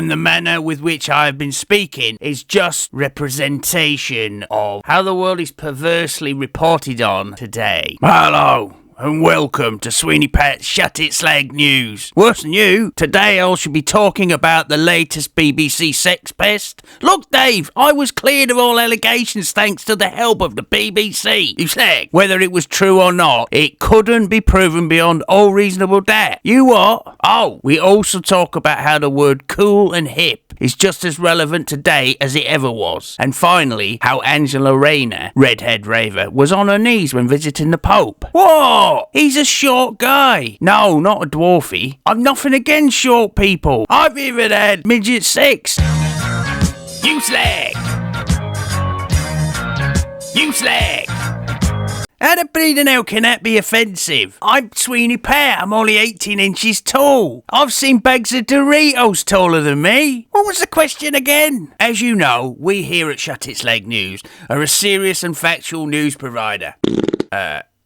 and the manner with which I have been speaking is just representation of how the world is perversely reported on today. Hello, and welcome to Sweeney Pat's Shut It Slag news. Worse than you, today I shall be talking about the latest BBC sex pest. Look, Dave, I was cleared of all allegations thanks to the help of the BBC. You slag, whether it was true or not, it couldn't be proven beyond all reasonable doubt. You what? Oh, we also talk about how the word cool and hip is just as relevant today as it ever was. And finally, how Angela Rayner, redhead Raver, was on her knees when visiting the Pope. Whoa! He's a short guy. No, not a dwarfy. I've nothing against short people. I've even had midget sex. You slag! You slag! How the bleeding hell can that be offensive? I'm Sweeney Pat, I'm only 18 inches tall. I've seen bags of Doritos taller than me. What was the question again? As you know, we here at Shut It Slag News are a serious and factual news provider.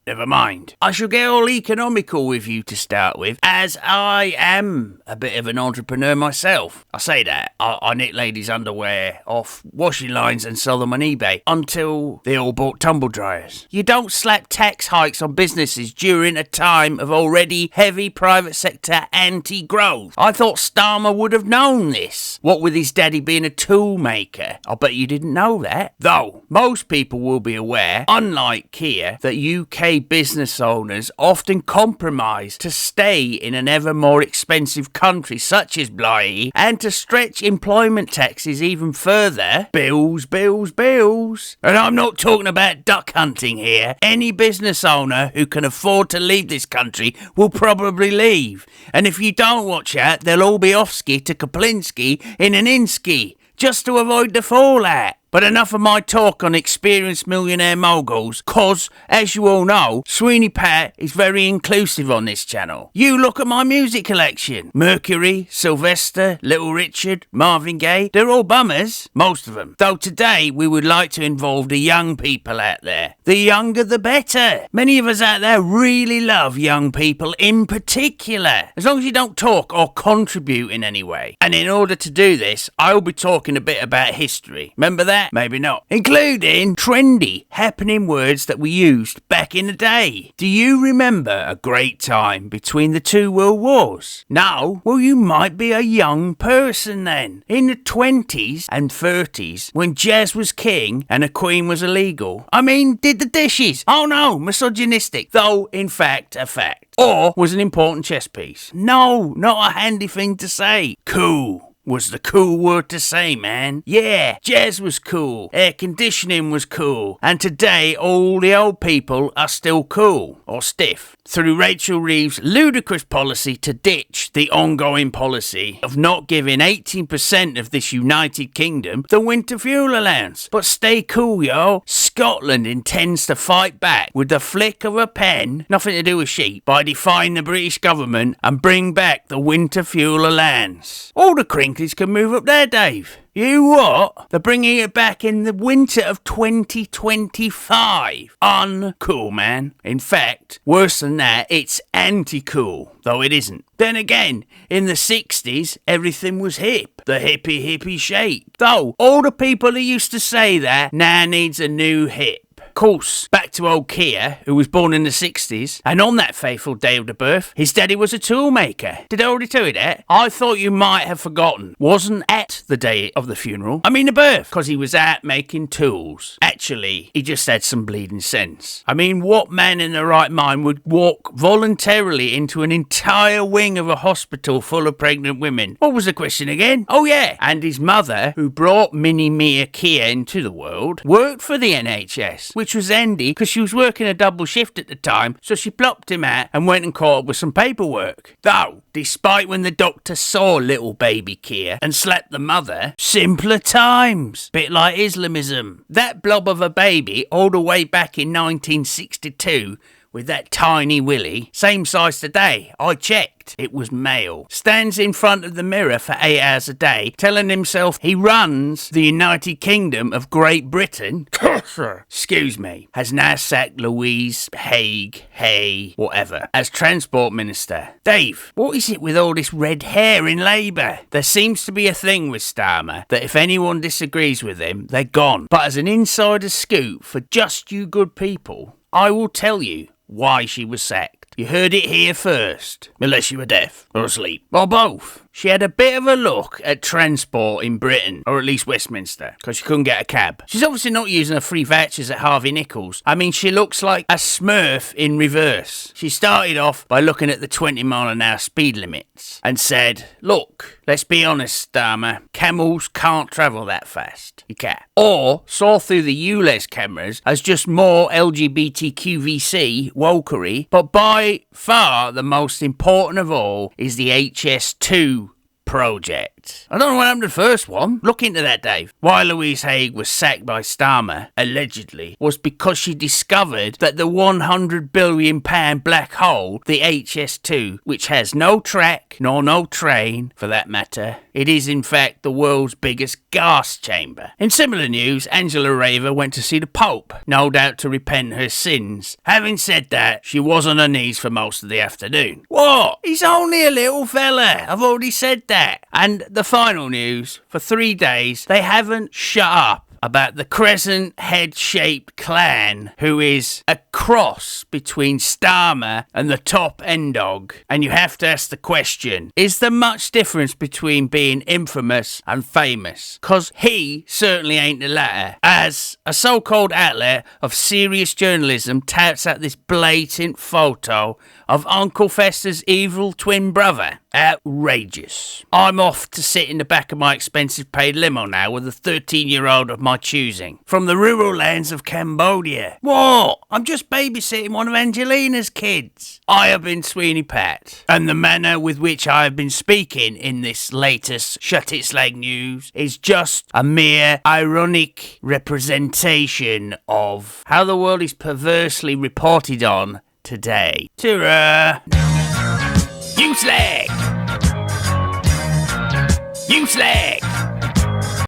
Never mind. I shall get all economical with you to start with, as I am a bit of an entrepreneur myself. I say that. I knit ladies' underwear off washing lines and sell them on eBay until they all bought tumble dryers. You don't slap tax hikes on businesses during a time of already heavy private sector anti-growth. I thought Starmer would have known this. What with his daddy being a tool maker. I bet you didn't know that. Though, most people will be aware, unlike Kia, that UK business owners often compromise to stay in an ever more expensive country such as Blythe and to stretch employment taxes even further. Bills, bills, bills. And I'm not talking about duck hunting here. Any business owner who can afford to leave this country will probably leave. And if you don't watch out, they'll all be off-ski to Kaplinski in an in-ski just to avoid the fallout. But enough of my talk on experienced millionaire moguls, cause, as you all know, Sweeney Pat is very inclusive on this channel. You look at my music collection. Mercury, Sylvester, Little Richard, Marvin Gaye, they're all bummers, most of them. Though today we would like to involve the young people out there. The younger the better. Many of us out there really love young people in particular, as long as you don't talk or contribute in any way. And in order to do this, I will be talking a bit about history. Remember that? Maybe not. Including trendy, happening words that we used back in the day. Do you remember a great time between the two world wars? No? Well, you might be a young person then. In the 20s and 30s, when jazz was king and a queen was illegal. I mean, did the dishes. Oh no, misogynistic. Though, in fact, a fact. Or was an important chess piece. No, not a handy thing to say. Cool was the cool word to say, man. Yeah, jazz was cool, air conditioning was cool, and today all the old people are still cool, or stiff, through Rachel Reeves' ludicrous policy to ditch the ongoing policy of not giving 18% of this United Kingdom the winter fuel allowance. But stay cool, y'all. Scotland intends to fight back with the flick of a pen, nothing to do with sheep, by defying the British government and bring back the winter fuel allowance. All the crinklies can move up there, Dave. You what? They're bringing it back in the winter of 2025. Uncool, man. In fact, worse than that, it's anti-cool, though it isn't. Then again, in the 60s, everything was hip. The hippie shape. Though, all the people who used to say that now needs a new hip. Course, back to old Kia, who was born in the 60s, and on that fateful day of the birth, his daddy was a tool maker. Did I already tell you that? I thought you might have forgotten. Wasn't at the day of the funeral. I mean the birth, because he was out making tools. Actually, he just had some bleeding sense. I mean, what man in their right mind would walk voluntarily into an entire wing of a hospital full of pregnant women? What was the question again? Oh yeah, and his mother, who brought Mini Mia Kia into the world, worked for the NHS, which was handy because she was working a double shift at the time, so she plopped him out and went and caught up with some paperwork. Though, despite when the doctor saw little baby Kia and slapped the mother, simpler times. Bit like Islamism. That blob of a baby all the way back in 1962 with that tiny willy, same size today. I checked. It was male. Stands in front of the mirror for 8 hours a day, telling himself he runs the United Kingdom of Great Britain. Excuse me. Has now sacked Louise Hay, whatever, as Transport Minister. Dave, what is it with all this red hair in Labour? There seems to be a thing with Starmer that if anyone disagrees with him, they're gone. But as an insider scoop for just you good people, I will tell you why she was sacked. You heard it here first, unless you were deaf or asleep, or both. She had a bit of a look at transport in Britain, or at least Westminster, because she couldn't get a cab. She's obviously not using her free vouchers at Harvey Nichols. I mean, she looks like a Smurf in reverse. She started off by looking at the 20-mile-an-hour speed limits and said, look, let's be honest, Starmer, camels can't travel that fast. You can't. Or saw through the ULEZ cameras as just more LGBTQVC wokery, but by far the most important of all is the HS2 project. I don't know what happened to the first one. Look into that, Dave. Why Louise Hay was sacked by Starmer, allegedly, was because she discovered that the £100 billion black hole, the HS2, which has no track, nor no train, for that matter, it is in fact the world's biggest gas chamber. In similar news, Angela Raver went to see the Pope, no doubt to repent her sins. Having said that, she was on her knees for most of the afternoon. What? He's only a little fella. I've already said that. And the final news, for 3 days, they haven't shut up about the crescent head-shaped clan who is a cross between Starmer and the top end-dog. And you have to ask the question, is there much difference between being infamous and famous? Because he certainly ain't the latter. As a so-called outlet of serious journalism touts out this blatant photo of Uncle Fester's evil twin brother. Outrageous. I'm off to sit in the back of my expensive paid limo now with a 13-year-old of my choosing. From the rural lands of Cambodia. What? I'm just babysitting one of Angelina's kids. I have been Sweeney Pat, and the manner with which I have been speaking in this latest Shut It Slag news is just a mere ironic representation of how the world is perversely reported on today. Ta-ra! You slag! You slag!